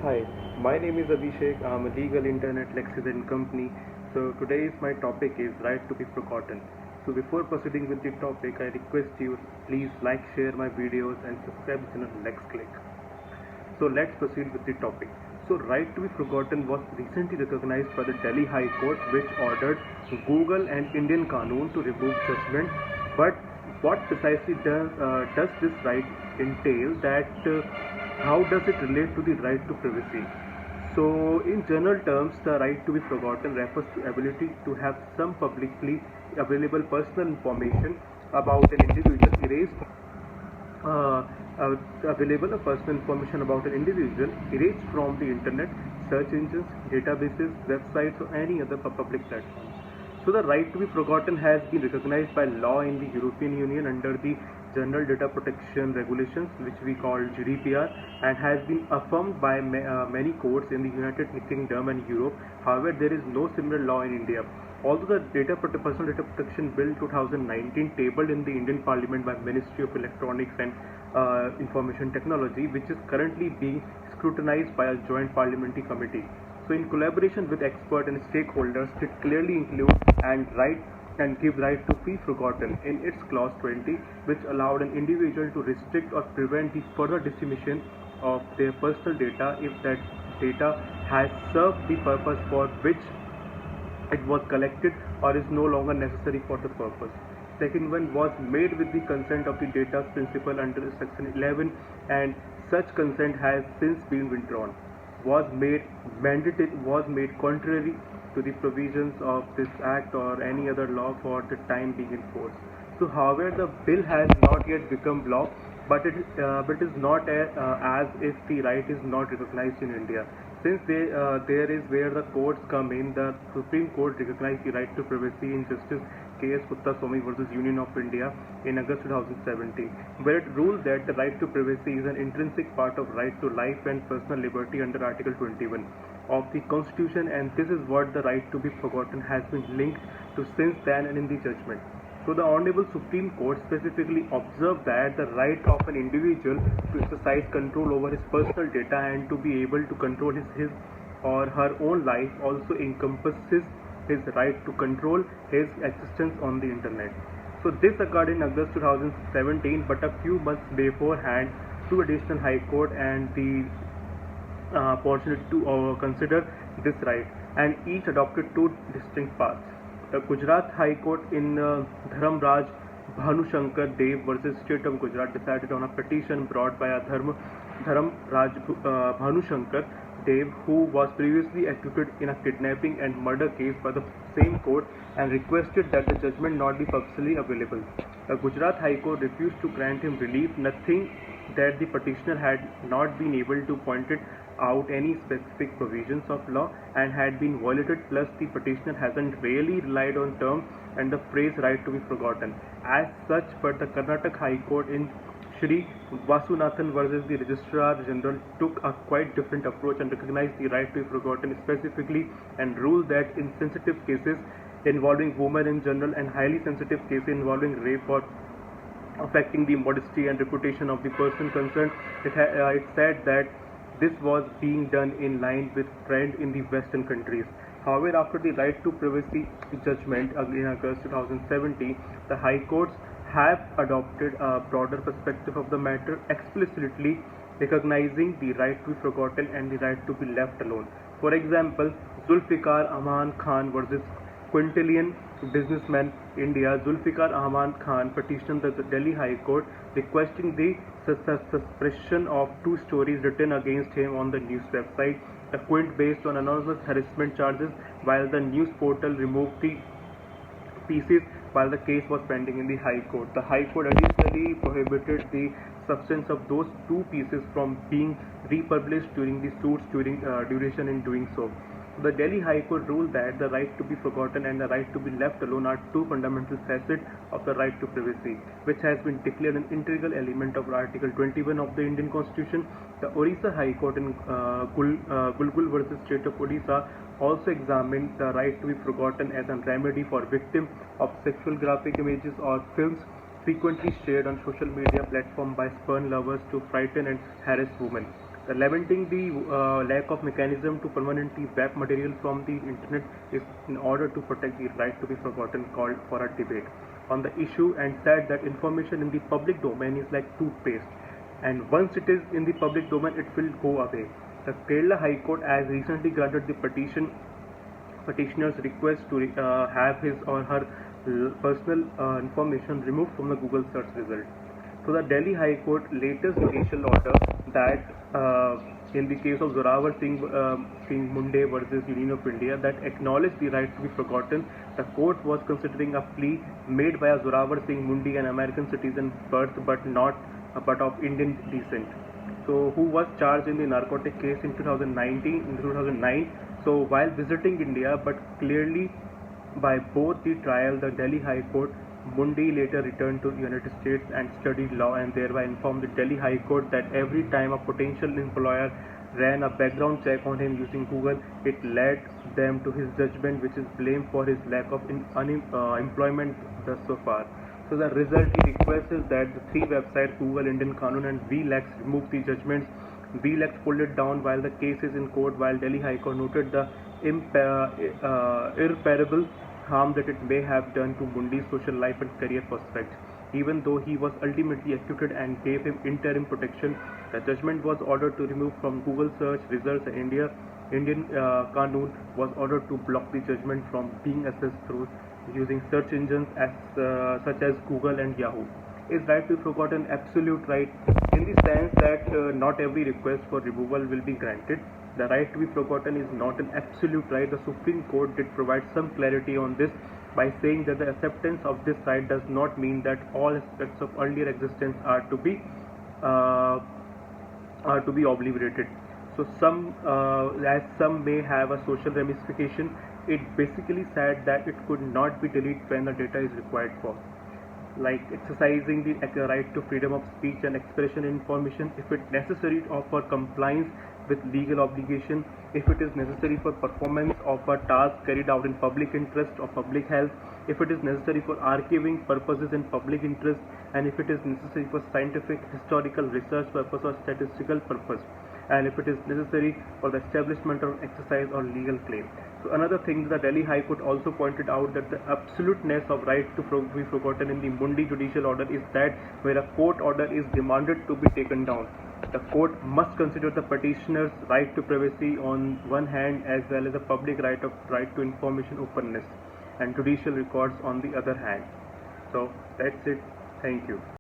Hi, my name is Abhishek. I'm a legal intern at Lexington Company. So today's my topic is right to be forgotten. So before proceeding with the topic, I request you please like, share my videos and subscribe to the channel Lex Click. So let's proceed with the topic. So right to be forgotten was recently recognized by the Delhi High Court, which ordered Google and Indian Qanun to remove judgment. But what precisely does this right entail? How does it relate to the right to privacy? So, in general terms, the right to be forgotten refers to ability to have some publicly available personal information about an individual erased uh, available personal information about an individual erased from the internet, search engines, databases, websites, or any other public platforms. So the right to be forgotten has been recognized by law in the European Union under the General Data Protection Regulations, which we call GDPR, and has been affirmed by many courts in the United Kingdom and Europe. However, there is no similar law in India. Although the Personal Data Protection Bill 2019 tabled in the Indian Parliament by Ministry of Electronics and Information Technology, which is currently being scrutinized by a joint parliamentary committee. So, in collaboration with experts and stakeholders, it clearly includes and give right to be forgotten in its clause 20, which allowed an individual to restrict or prevent the further dissemination of their personal data if that data has served the purpose for which it was collected or is no longer necessary for the purpose. Second one was made with the consent of the data principle under section 11, and such consent has since been withdrawn. Was made contrary to the provisions of this act or any other law for the time being in force. So, however, the bill has not yet become law, but is not as if the right is not recognized in India. Since there is where the courts come in, the Supreme Court recognized the right to privacy in Justice K.S. Puttaswamy versus Union of India in August 2017, where it ruled that the right to privacy is an intrinsic part of right to life and personal liberty under Article 21 of the Constitution, and this is what the right to be forgotten has been linked to since then and in the judgment. So the Honorable Supreme Court specifically observed that the right of an individual to exercise control over his personal data and to be able to control his or her own life also encompasses his right to control his existence on the internet. So this occurred in August 2017, but a few months beforehand, two additional High Court and the opportunity to consider this right, and each adopted two distinct paths. The Gujarat High Court in Dharamraj Bhanushankar Dev versus State of Gujarat decided on a petition brought by a Dharamraj Bhanushankar Dev, who was previously acquitted in a kidnapping and murder case by the same court, and requested that the judgment not be publicly available. The Gujarat High Court refused to grant him relief, nothing that the petitioner had not been able to point it out any specific provisions of law and had been violated, plus the petitioner hasn't really relied on term and the phrase right to be forgotten as such. But the Karnataka High Court in Shri Vasunathan versus the Registrar General took a quite different approach and recognized the right to be forgotten specifically, and ruled that in sensitive cases involving women in general and highly sensitive cases involving rape or affecting the modesty and reputation of the person concerned, it said that this was being done in line with trend in the Western countries. However, after the right to privacy judgment in August 2017, the High Courts have adopted a broader perspective of the matter, explicitly recognizing the right to be forgotten and the right to be left alone. For example, Zulfikar Aman Khan versus Quintillion businessman India, Zulfikar Ahmad Khan petitioned the Delhi High Court requesting the suppression of two stories written against him on the news website, The Quint, based on anonymous harassment charges, while the news portal removed the pieces while the case was pending in the High Court. The High Court additionally prohibited the substance of those two pieces from being republished during the suit's duration in doing so. The Delhi High Court ruled that the right to be forgotten and the right to be left alone are two fundamental facets of the right to privacy, which has been declared an integral element of Article 21 of the Indian Constitution. The Orissa High Court in Gulgul versus State of Odisha also examined the right to be forgotten as a remedy for victims of sexual graphic images or films frequently shared on social media platforms by spurn lovers to frighten and harass women. Lamenting the lack of mechanism to permanently wipe material from the internet is in order to protect the right to be forgotten, called for a debate on the issue, and said that information in the public domain is like toothpaste, and once it is in the public domain it will go away. The Kerala High Court has recently granted the petitioner's request to have his or her personal information removed from the Google search result. So the Delhi High Court latest judicial order that in the case of Zorawar Singh Munde versus Union of India that acknowledged the right to be forgotten, the court was considering a plea made by a Zorawar Singh Munde, an American citizen birth but of Indian descent. So who was charged in the narcotic case in 2009. So while visiting India, but clearly by both the trial, the Delhi High Court, Mundi later returned to the United States and studied law, and thereby informed the Delhi High Court that every time a potential employer ran a background check on him using Google, it led them to his judgment, which is blamed for his lack of employment thus so far. So the result, he requests is that the three websites, Google, Indian Qanun and VLEX, remove the judgments. VLEX pulled it down while the case is in court, while Delhi High Court noted the irreparable harm that it may have done to Mundi's social life and career prospects. Even though he was ultimately acquitted and gave him interim protection, the judgment was ordered to remove from Google search results, and Indian Qanun was ordered to block the judgment from being accessed through using search engines such as Google and Yahoo. Is right to be forgotten absolute right in the sense that not every request for removal will be granted. The right to be forgotten is not an absolute right. The Supreme Court did provide some clarity on this by saying that the acceptance of this right does not mean that all aspects of earlier existence are to be obliterated. So as some may have a social ramification, it basically said that it could not be deleted when the data is required for, like exercising the right to freedom of speech and expression information if it necessary for compliance with legal obligation, if it is necessary for performance of a task carried out in public interest or public health, if it is necessary for archiving purposes in public interest, and if it is necessary for scientific historical research purpose or statistical purpose, and if it is necessary for the establishment of exercise or legal claim. So another thing, the Delhi High Court also pointed out that the absoluteness of right to be forgotten in the Mundi judicial order is that where a court order is demanded to be taken down, the court must consider the petitioner's right to privacy on one hand, as well as the public right to information openness and judicial records on the other hand. So that's it. Thank you.